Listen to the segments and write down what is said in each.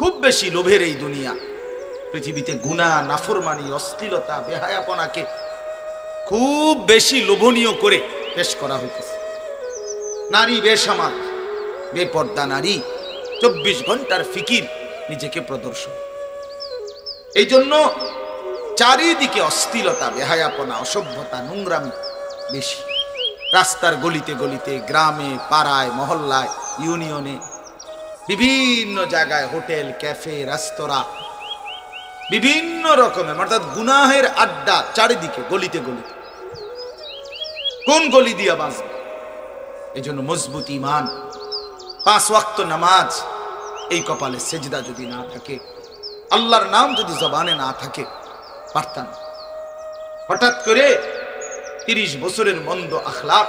খুব বেশি লোভের এই দুনিয়া। পৃথিবীতে গুনাহ, নাফরমানি, অশ্লীলতা, বেহায়াপনাকে খুব বেশি লোভনীয় করে পেশ করা হইতেছে। নারী বেসামাল, বেপর্দা নারী, 24 ঘন্টার ফিকির, নিজেকে প্রদর্শন। এই জন্য চারিদিকে অশ্লীলতা, বেহায়াপনা, অসভ্যতা, নোংরামি বেশি। রাস্তার গলিতে গলিতে, গ্রামে, পাড়ায়, মহল্লায়, ইউনিয়নে, বিভিন্ন জায়গায়, হোটেল, ক্যাফে, রেস্তোরাঁ, বিভিন্ন রকমের অর্থাৎ গুনাহের আড্ডা চারিদিকে, গলিতে গলিতে। কোন গলি দিয়া বাঁচবে? এই জন্য মজবুত ঈমান, 5 ওয়াক্ত নামাজ, এই কপালে সেজদা যদি না থাকে, আল্লাহর নাম যদি জবানে না থাকে, পারতাম। হঠাৎ করে 30 বছরের মন্দ আখলাক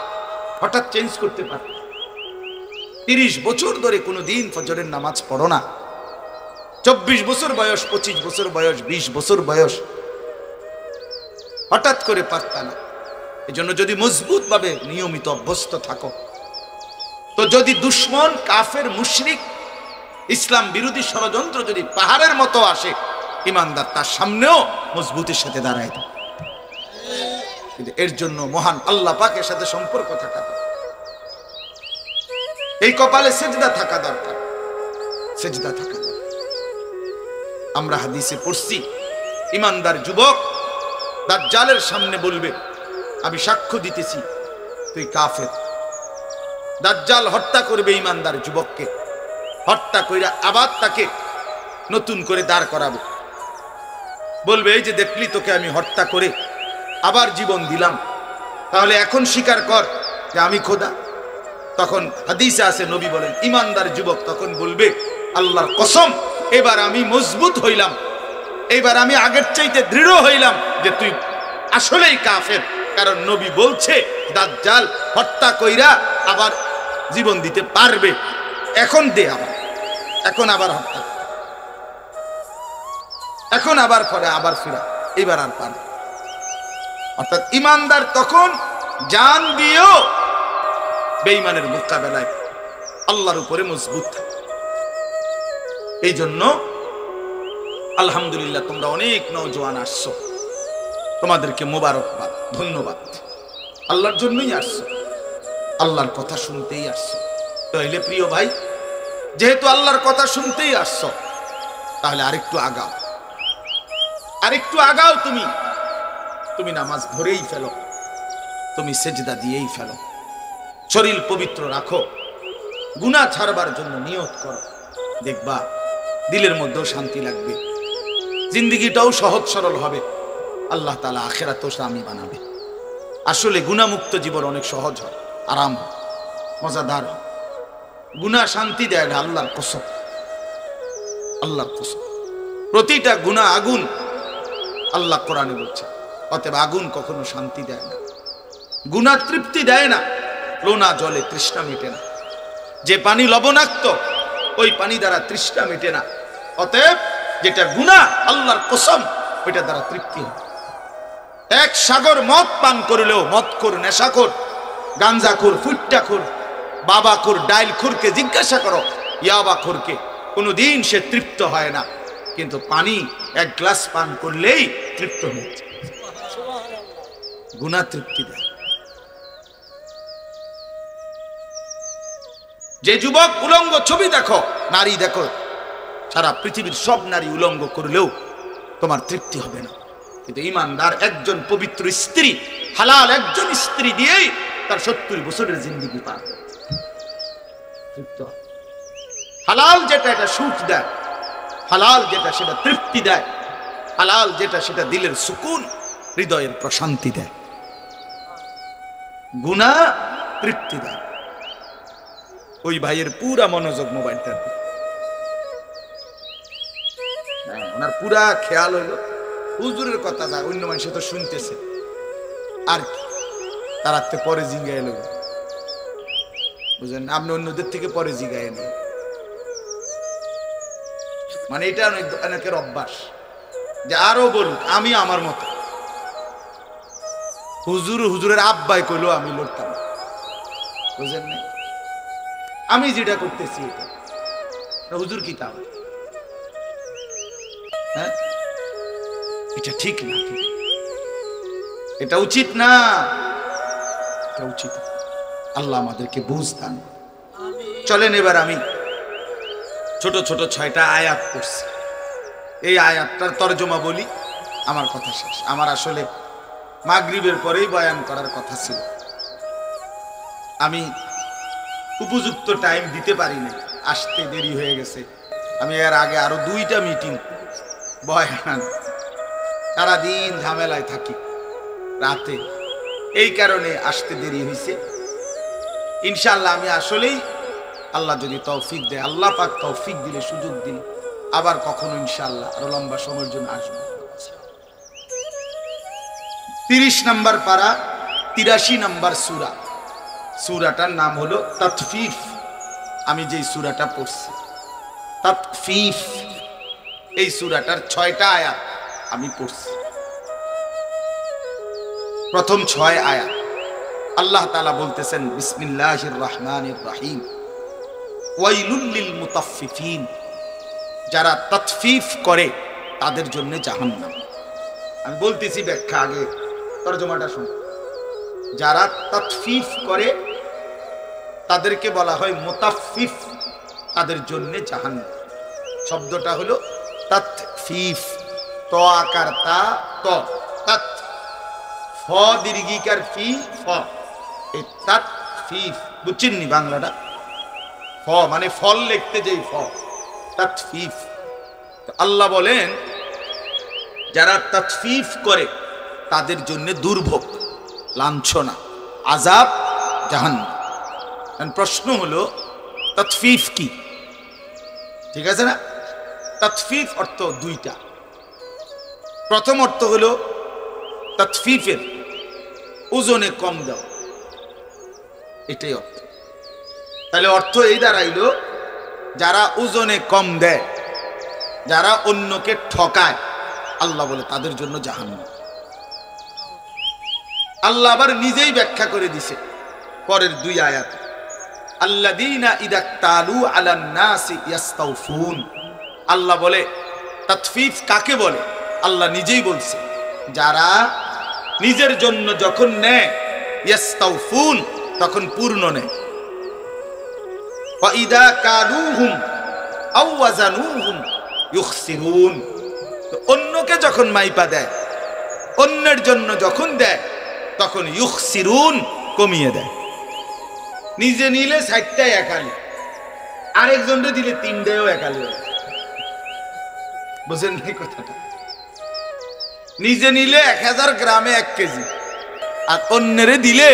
হঠাৎ চেঞ্জ করতে পারত। 30 বছর ধরে কোনোদিন ফজরের নামাজ পড়ো না, 24 বছর বয়স, 25 বছর বয়স, 20 বছর বয়স, হঠাৎ করে পারতা না। এই জন্য যদি মজবুত ভাবে নিয়মিত অভ্যস্ত থাকো, তো যদি দুশ্মন, কাফের, মুশরিক, ইসলাম বিরোধী ষড়যন্ত্র যদি পাহাড়ের মতো আসে, ইমানদার তার সামনেও মজবুতের সাথে দাঁড়ায় দেয়। কিন্তু এর জন্য মহান আল্লাহ পাকের সাথে সম্পর্ক থাকা দরকার, এই কপালে সেজদা থাকা দরকার, সেজদা থাকা দরকার। আমরা হাদিসে পড়ছি, ইমানদার যুবক দাজ্জালের সামনে বলবে, আমি সাক্ষ্য দিতেছি তুই কাফের। দাজ্জাল হত্যা করবে ইমানদার যুবককে, হত্যা কইরা আবার তাকে নতুন করে দাঁড় করাবে, বলবে এই যে দেখলি তোকে আমি হত্যা করে আবার জীবন দিলাম, তাহলে এখন স্বীকার কর যে আমি খোদা। তখন হাদিসে আছে, নবী বলেন, ইমানদার যুবক তখন বলবে, আল্লাহর কসম, এবার আমি মজবুত হইলাম, এবার আমি আগের চাইতে দৃঢ় হইলাম যে তুই আসলেই কাফের। কারণ নবী বলছে দাজ্জাল হত্যা কইরা আবার জীবন দিতে পারবে, এখন দে আবার, এখন আবার হত্যা, এখন আবার পরে আবার ফিরা, এবার আর পারবে। অর্থাৎ ইমানদার তখন জান দিয়েও বেঈমানের মোকাবেলায় আল্লাহর উপরে মজবুত থাকে। এই জন্য আলহামদুলিল্লাহ, তোমরা অনেক নওজোয়ান আসছো, তোমাদেরকে মোবারকবাদ, ধন্যবাদ। আল্লাহর জন্যই আসছো, আল্লাহর কথা শুনতেই আসছো। তাহলে প্রিয় ভাই, যেহেতু আল্লাহর কথা শুনতেই আসছো, তাহলে আরেকটু আগাও, আরেকটু আগাও। তুমি নামাজ ধরেই ফেলো, তুমি সেজদা দিয়েই ফেলো, শরীর পবিত্র রাখো, গুনাহ ছাড়বার জন্য নিয়ত করো, দেখবা দিলের মধ্যেও শান্তি লাগবে, জিন্দেগিটাও সহজ সরল হবে, আল্লাহ তাআলা আখিরাতেও স্বামী বানাবে। আসলে গুনাহমুক্ত জীবন অনেক সহজ হয়, আরাম হয়, মজাদার হয়। গুনাহ শান্তি দেয় না, আল্লাহর কসম, আল্লাহর কসম। প্রতিটা গুনাহ আগুন, আল্লাহ কোরআনে বলছে। অতএব আগুন কখনো শান্তি দেয় না, গুনাহ তৃপ্তি দেয় না, লোনা জলে তৃষ্ণা মেটে না। যে পানি লবণাক্ত, ওই পানি দ্বারা তৃষ্ণা মেটে না। অতএব যেটা গুনাহ, আল্লাহর কসম, ওইটা দ্বারা তৃপ্তি হয়। এক সাগর মদ পান করলেও মদখোর, নেশাখোর, গাঞ্জাখোর, ফুট্টাখোর, বাবাখোর, ডাইলখোরকে জিজ্ঞাসা করো, ইয়াবাখোরকে, কোনোদিন সে তৃপ্ত হয় না। কিন্তু পানি 1 গ্লাস পান করলেই তৃপ্ত হয়েছে। গুনাহ তৃপ্তি দেয়। যে যুবক উলঙ্গ ছবি দেখো, নারী দেখো, সারা পৃথিবীর সব নারী উলঙ্গ করলেও তোমার তৃপ্তি হবে না। কিন্তু ইমানদার একজন পবিত্র স্ত্রী, হালাল একজন স্ত্রী দিয়েই তার 70 বছরের জিন্দেগি পার করে। হালাল যেটা, এটা সুখ দেয়, হালাল যেটা সেটা তৃপ্তি দেয়, হালাল যেটা সেটা দিলের সুকুন, হৃদয়ের প্রশান্তি দেয়। গুনাহ তৃপ্তি দেয়। ওই ভাইয়ের পুরা মনোযোগ মোবাইলটার দিকে, ওনার পুরা খেয়াল হইল হুজুরের কথা, যা অন্য মানুষ তো শুনতেছে আর কি, তার পরে জিগায় এলো, বুঝলেন? আপনি অন্যদের থেকে পরে জিগায় নেই, মানে এটা অনেকের অভ্যাস যে আরো বলুক, আমি আমার মতো। হুজুরের আব্বাই কইলো আমি লড়তাম, বুঝলেন না? আমি যেটা করতেছি এটা হুজুর কি তা হ্যাঁ, এটা ঠিক না, এটা উচিত না, এটা উচিত। আল্লাহ আমাদেরকে বুঝ দান। চলেন এবার আমি ছোট ছোট 6টা আয়াত পড়ছি, এই আয়াতটার তরজমা বলি, আমার কথা শেষ। আমার আসলে মাগরিবের পরেই বয়ান করার কথা ছিল, আমি উপযুক্ত টাইম দিতে পারি না, আসতে দেরি হয়ে গেছে। আমি এর আগে আরো 2টা মিটিং, বয়ান, সারাদিন ঝামেলায় থাকি রাতে, এই কারণে আসতে দেরি হয়েছে। ইনশাআল্লাহ আমি আসলেই, আল্লাহ যদি তৌফিক দেয়, আল্লাহ পাক তৌফিক দিলে, সুযোগ দিলে আবার কখনো ইনশাআল্লাহ আরো লম্বা সময়ের জন্য আসবো। 30 নম্বর পারা, 83 নম্বর সূরা। সূরাটার নাম হলো তাতফিফ। আমি যেই সূরাটা পড়ছি তাতফিফ, এই সূরাটার 6টা আয়াত আমি পড়ছি। প্রথম 6 আয়াত আল্লাহ তাআলা বলতেছেন, বিসমিল্লাহির রহমানির রহিম, ওয়াইলুল লিল মুতাফফিফিন, যারা তাতফিফ করে তাদের জন্য জাহান্নাম। আমি বলতেছি ব্যাখ্যা, আগে তরজমাটা শুন। যারা তাতফিফ করে তাদেরকে বলা হয় মুতাফফিফ, তাদের জন্য জাহান্নাম। শব্দটা হলো তাতফিফ, ত আকার তা, ত, তাত, ফ দীর্ঘিকার ফি, ফ, এই তাতফিফ, বুঝছেন নি বাংলাটা? ফ মানে ফল লিখতে যেই ফ, তাতফিফ। আল্লাহ বলেন যারা তাতফিফ করে তাদের জন্য দুর্ভোগ, লাঞ্ছনা, আযাব, জাহান্নাম। প্রশ্ন হলো তাতফিফ কি? ঠিক আছে না? তাতফিফ অর্থ 2টা। প্রথম অর্থ হলো তাতফিফের ওজনে কম দেওয়া, এটাই অর্থ। তাহলে অর্থ এই দাঁড়াইলো, যারা ওজনে কম দেয়, যারা অন্যকে ঠকায়, আল্লাহ বলে তাদের জন্য জাহান্নাম। আল্লাহ আবার নিজেই ব্যাখ্যা করে দিছে পরের 2 আয়াত, আল্লাযীনা ইযা তালু আলান নাসি ইস্তাউফুন। আল্লাহ বলে তাতফিফ কাকে বলে, আল্লাহ নিজেই বলছে, যারা নিজের জন্য যখন নেয়, ইস্তাউফুন, তখন পূর্ণ নেয়। ওয়া ইযা কালুহুম আও ওয়াজানুহুম ইউখসিরুন, অন্যকে যখন মাইপা দেয়, অন্যের জন্য যখন দেয়, তখন ইউখসিরুন, কমিয়ে দেয়। নিজে নিলে 60টায় একালি, আরেকজনকে দিলে 3টায়ও একালি। বুঝেন নাই কথাটা? নিজে নিলে 1000 গ্রামে 1 কেজি, আর অন্যেরে দিলে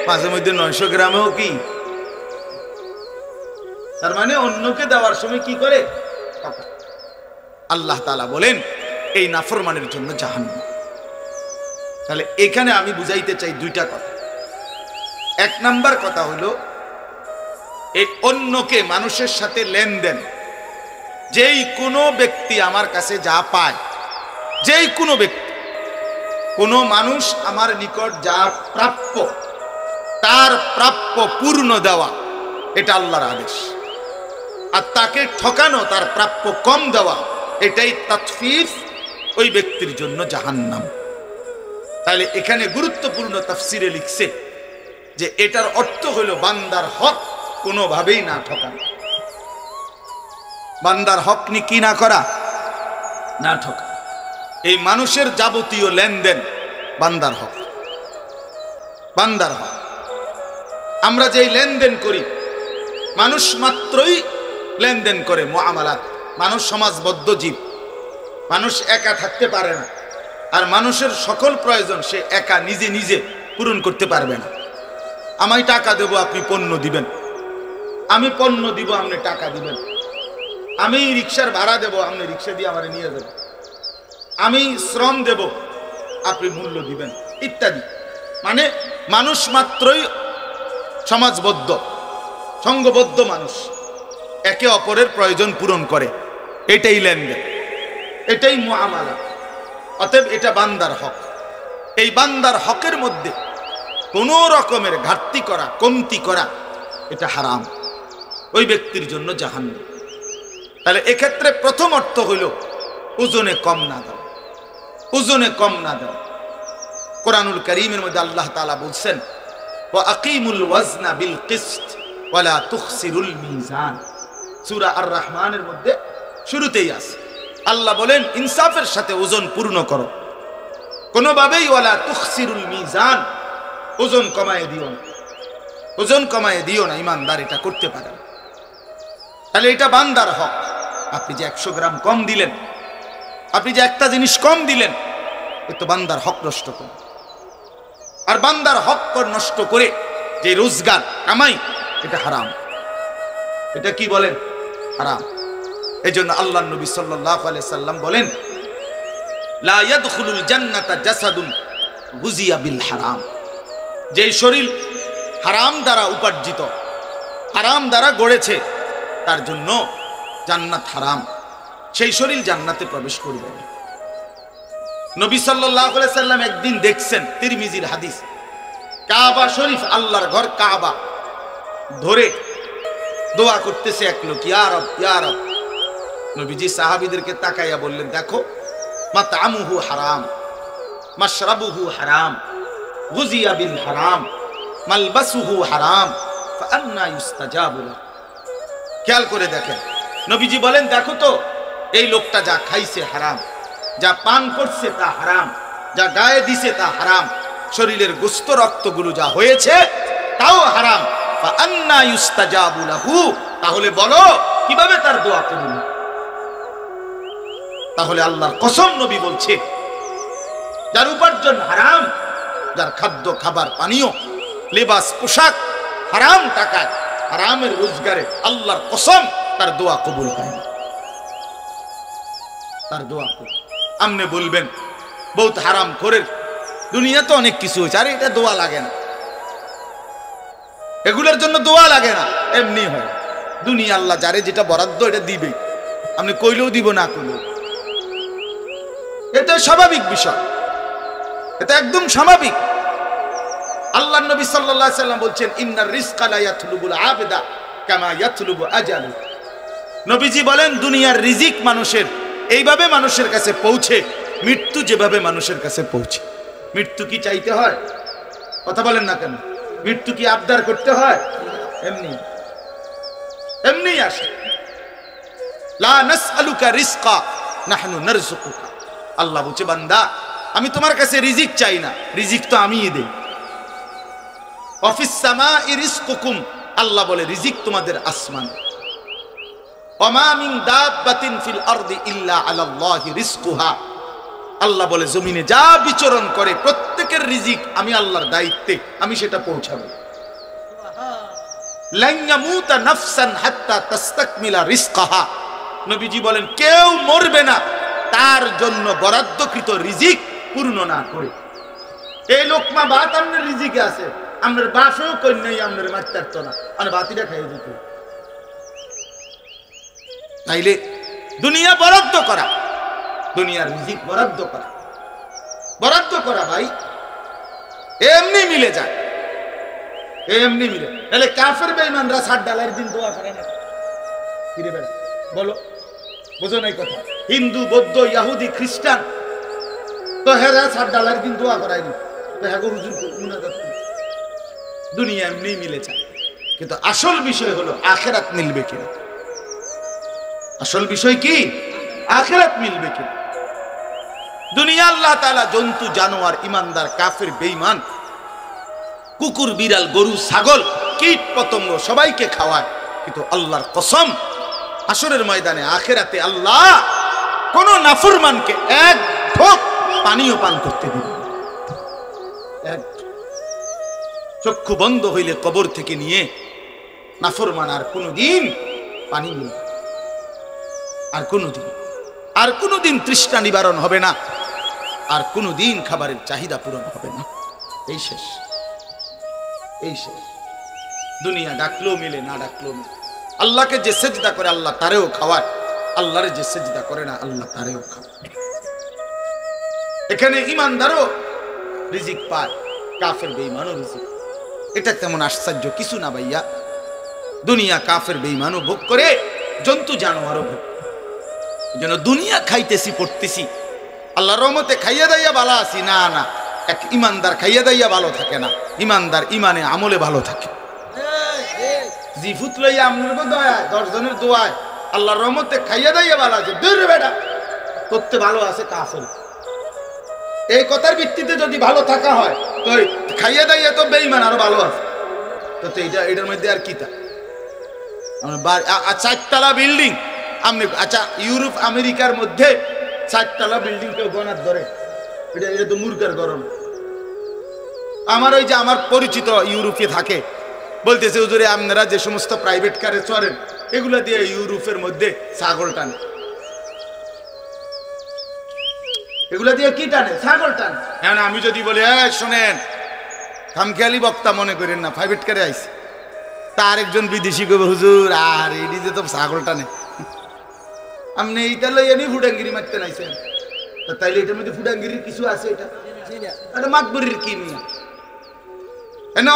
মাঝে মধ্যে 900 গ্রামেও কি। তার মানে অন্যকে দেওয়ার সময় কি করে? আল্লাহ তাআলা বলেন এই নাফরমানের জন্য জাহান্নাম। তাহলে এখানে আমি বুঝাইতে চাই 2টা কথা। 1 নাম্বার কথা হলো, এই অন্যকে, মানুষের সাথে লেনদেন, যেই কোনো ব্যক্তি আমার কাছে যা পায়, যেই কোনো ব্যক্তি, কোনো মানুষ আমার নিকট যা প্রাপ্য, তার প্রাপ্য পূর্ণ দেওয়া, এটা আল্লাহর আদেশ। আর তাকে ঠকানো, তার প্রাপ্য কম দেওয়া, এটাই তাতফিফ, ওই ব্যক্তির জন্য জাহান্নাম। তাহলে এখানে গুরুত্বপূর্ণ তাফসিরে লিখছে যে এটার অর্থ হলো বান্দার হক কোনোভাবেই না ঠকানো, বান্দার হক কি না করা, না ঠকা। এই মানুষের যাবতীয় লেনদেন বান্দার হক, বান্দার হক। আমরা যেই লেনদেন করি, মানুষ মাত্রই লেনদেন করে, মুআমালাত। মানুষ সমাজবদ্ধ জীব, মানুষ একা থাকতে পারে না, আর মানুষের সকল প্রয়োজন সে একা নিজে নিজে পূরণ করতে পারবে না। আমি টাকা দেব, আপনি পণ্য দিবেন, আমি পণ্য দিব, আপনি টাকা দিবেন, আমি রিকশার ভাড়া দেব, আপনি রিকশা দিয়ে আমারে নিয়ে যাবেন, আমি শ্রম দেব, আপনি মূল্য দিবেন, ইত্যাদি। মানে মানুষ মাত্রই সমাজবদ্ধ, সংঘবদ্ধ মানুষ, একে অপরের প্রয়োজন পূরণ করে, এটাই লেনদেন, এটাই মুআমালা। অতএব এটা বান্দার হক। এই বান্দার হকের মধ্যে কোনো রকমের ঘাটতি করা, কমতি করা, এটা হারাম, ওই ব্যক্তির জন্য জাহান্নাম। তাহলে এক্ষেত্রে প্রথম অর্থ হইল ওজনে কম না দাও, ওজনে কম না দাও। কোরআনুল কারীমের মধ্যে আল্লাহ তাআলা বলছেন ওয়া আকিমুল ওয়াজনা বিল কিসত ওয়া লা তুখসিরুল মিজান। সূরা আর রহমানের মধ্যে শুরুতেই আছে আল্লাহ বলেন ইনসাফের সাথে ওজন পূর্ণ করো, কোনোভাবেই ওয়া লা তুখসিরুল মিজান, ওজন কমায় দিও না, ওজন কমায় দিও না। ইমানদার এটা করতে পারে না। তাহলে এটা বান্দার হক। আপনি যে 100 গ্রাম কম দিলেন, আপনি যে একটা জিনিস কম দিলেন, এ তো বান্দার হক নষ্ট করে। আর বান্দার হক নষ্ট করে যে রোজগার কামাই, এটা হারাম। এটা কি বলেন? হারাম। এজন্য আল্লাহর নবী সাল্লাল্লাহু আলাইহি সাল্লাম বলেন লা ইয়াদখুলুল জান্নাতা জাসাদুন গুজিয়া বিল হারাম। যে শরীর হারাম দ্বারা উপার্জিত, হারাম দ্বারা গড়েছে, তার জন্য জান্নাত হারাম, সেই শরীর জান্নাতে প্রবেশ করবে না। নবী সাল্লাল্লাহু আলাইহি সাল্লাম একদিন দেখছেন, তিরমিজির হাদিস, কাবা শরীফ, আল্লাহর ঘর কাবা ধরে দোয়া করতেছে এক লোক, ইয়া রব ইয়া রব। নবীজি সাহাবীদেরকে তাকাইয়া বললেন, দেখো মাতআমুহু হারাম, মাশরাবুহু হারাম, গুজিয়া বিল হারাম, মালবাসুহু হারাম, ফাআন্না ইউস্তাজাবু লাহু। খেয়াল করে দেখেন, নবীজি বলেন দেখো তো এই লোকটা যা খাইছে হারাম, যা পান করছে তা হারাম, যা গায়ে দিছে তা হারাম, শরীরের গোশত রক্তগুলো যা হয়েছে তাও হারাম। ফাআন্না ইউস্তাজাবু লাহু, তাহলে বলো কিভাবে তার দোয়া কবুল? তাহলে আল্লাহর কসম নবী বলছে, যার উপার্জন হারাম, যার খাদ্য খাবার পানীয় লেবাস পোশাক হারাম টাকায়, হারামের রোজগারে, আল্লাহর কসম তার দোয়া কবুল হয় না, তার দোয়া কবুল। আপনি বলবেন বহুত হারাম করে দুনিয়া তো অনেক কিছু হয়েছে, আরে এটা দোয়া লাগে না, এগুলোর জন্য দোয়া লাগে না, এমনি হয়। দুনিয়া আল্লাহ যারে যেটা বরাদ্দ এটা দিবে, আপনি কইলেও দিব না কইলেও, এটা স্বাভাবিক বিষয়, এটা একদম স্বাভাবিক। আল্লাহর নবী সাল্লাল্লাহু আলাইহি সাল্লাম বলছেন ইন্নার রিজকা লা ইয়াতলুবুল আবদা কামা ইয়াতলুবু আজালু। নবীজি বলেন দুনিয়ার রিজিক মানুষের এইভাবে মানুষের কাছে পৌঁছে, মৃত্যু যেভাবে মানুষের কাছে পৌঁছে। মৃত্যু কি চাইতে হয়? কথা বলেন না কেন? মৃত্যু কি আবদার করতে হয়? এমনি এমনি আসে। লা নাসআলুকা রিজকা নাহনু নারযুকুকা। আল্লাহ বলছে বান্দা আমি তোমার কাছে রিজিক চাই না, রিজিক তো আমিই দেই। অফিস সামাই রিজকুকুম, আল্লাহ বলে রিজিক তোমাদের আসমান। ওমা মিন দাব্বাতিন ফিল আরদি ইল্লা আলাল্লাহি রিজকুহা, আল্লাহ বলে জমিনে যা বিচরণ করে প্রত্যেকের রিজিক আমি আল্লাহর দায়িত্বে, আমি সেটা পৌঁছাবো। লান ইয়ামুতা নাফসান হাত্তা তাস্তাকমিলা রিজকাহা, নবীজি বলেন কেউ মরবে না তার জন্য বরাদ্দকৃত রিজিক পূর্ণ না করে। এই লোকমা ভাত আপনার রিজিকে আছে, আপনার বাসও কই নাই, আপনার মারতে না, আর বাতিটা খাইয়ে দিত। তাইলে দুনিয়া বরাদ্দ করা, দুনিয়ার রিজিক বরাদ্দ করা, বরাদ্দ করা ভাই এমনি মিলে যায়, এমনি মিলে। তাহলে কাফের বেঈমানরা 60 ডালের দিন দোয়া করে না? কিরে বেড়া বলো, বুঝো নাই কথা? হিন্দু, বৌদ্ধ, ইহুদি, খ্রিস্টান তো হেরা 60 ডালের দিন দোয়া করায়নি, তো হ্যাঁ হুজুর মুনাজাত করে। দুনিয়া এমনি মিলে যায়, কিন্তু আসল বিষয় হলো আখিরাত মিলবে কিনা। আসল বিষয় কি? আখিরাত মিলবে কিনা। দুনিয়া আল্লাহ তাআলা জন্তু, জানোয়ার, ইমানদার, কাফের, বেঈমান, কুকুর, বিড়াল, গরু, ছাগল, কীট পতঙ্গ সবাইকে খাওয়ায়, কিন্তু আল্লাহর কসম হাসরের ময়দানে আখিরাতে আল্লাহ কোন নাফরমানকে এক ঢোক পানিও পান করতে দিবে না। চক্ষু বন্ধ হইলে কবর থেকে নিয়ে নাফরমান আর কোনদিন পানি মিলবে, আর কোনদিন তৃষ্ণা নিবারণ হবে না, আর কোনদিন খাবারের চাহিদা পূরণ হবে না। এই শেষ, এই শেষ। দুনিয়া ডাকলেও মিলে, না ডাকলেও মিলে। আল্লাহকে যে সেজদা করে আল্লাহ তারেও খাওয়ায়, আল্লাহরে যে সেজদা করে না আল্লাহ তারেও খাওয়ায়। এখানে ইমানদারও রিজিক পায়, কাফের বেঈমানও রিজিক। এটা তেমন আশ্চর্য কিছু না ভাইয়া। দুনিয়া কাফের বেঈমানও ভোগ করে, জন্তু জানোয়ারও ভোগ। এই জন্য দুনিয়া খাইতেছি পড়তেছি, আল্লাহর রহমতে খাইয়া দাইয়া ভালো আছি না, না, এক ইমানদার খাইয়া দাইয়া ভালো থাকে না, ইমানদার ইমানে আমলে ভালো থাকে। জিফুত লইয়া আপনার দয়া 10 জনের দোয়ায় আল্লাহর রহমতে খাইয়া দাইয়া ভালো আছে, দূর বেটা করতে ভালো আছে কাফের। এই কথার ভিত্তিতে যদি ভালো থাকা হয় তো খাইয়া দাইয়া তো বেঈমান আরো ভালো আছে, তো এটার মধ্যে আর কি তা 4 তলা বিল্ডিং আপনি, আচ্ছা ইউরোপ আমেরিকার মধ্যে 4 তলা বিল্ডিং কেউ গনার ধরে? এটা তো মূর্খের গরম। আমার ওই যে আমার পরিচিত ইউরোপে থাকে, বলতেছে হুজুরে আপনারা যে সমস্ত প্রাইভেট কারে চড়েন এগুলা দিয়ে ইউরোপের মধ্যে ছাগল টানে। এগুলা দিয়ে কি টানে? ছাগল টানে। হ্যাঁ, আমি যদি বলি শোনেন, খামখেয়ালি বক্তা মনে করেন না, প্রাইভেট কারে আইছে, তার একজন বিদেশি কবে হুজুর আর এই যে তো ছাগল টানে, আপনি এইটা লইয়া নি ফুডাঙ্গিরি মারতে নাইছেন, তাইলে এটার মধ্যে ফুডাঙ্গিরির কিছু আছে? এটা মাতবরির কি নিয়ে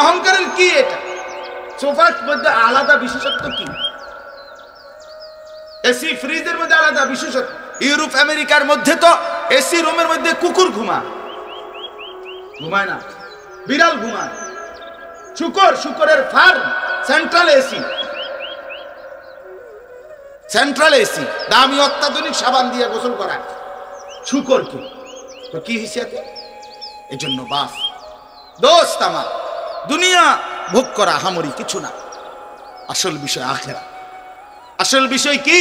অহংকারের কি? এটা সোফার মধ্যে আলাদা বিশেষত্ব কি? এসি ফ্রিজের মধ্যে আলাদা বিশেষত্ব। ইউরোপ আমেরিকার মধ্যে তো এসি রুমের মধ্যে কুকুর ঘুমায় না, বিড়াল ঘুমায়, শুকরের ফার্ম, সেন্ট্রাল এসি, দামি অত্যাধুনিক সাবান দিয়ে গোসল করা শুকর কি হিসেবে? এই জন্য বাস দোস্ত আমার, দুনিয়া ভোগ করা হামরি কিছু না, আসল বিষয় আখিরাত। আসল বিষয় কি?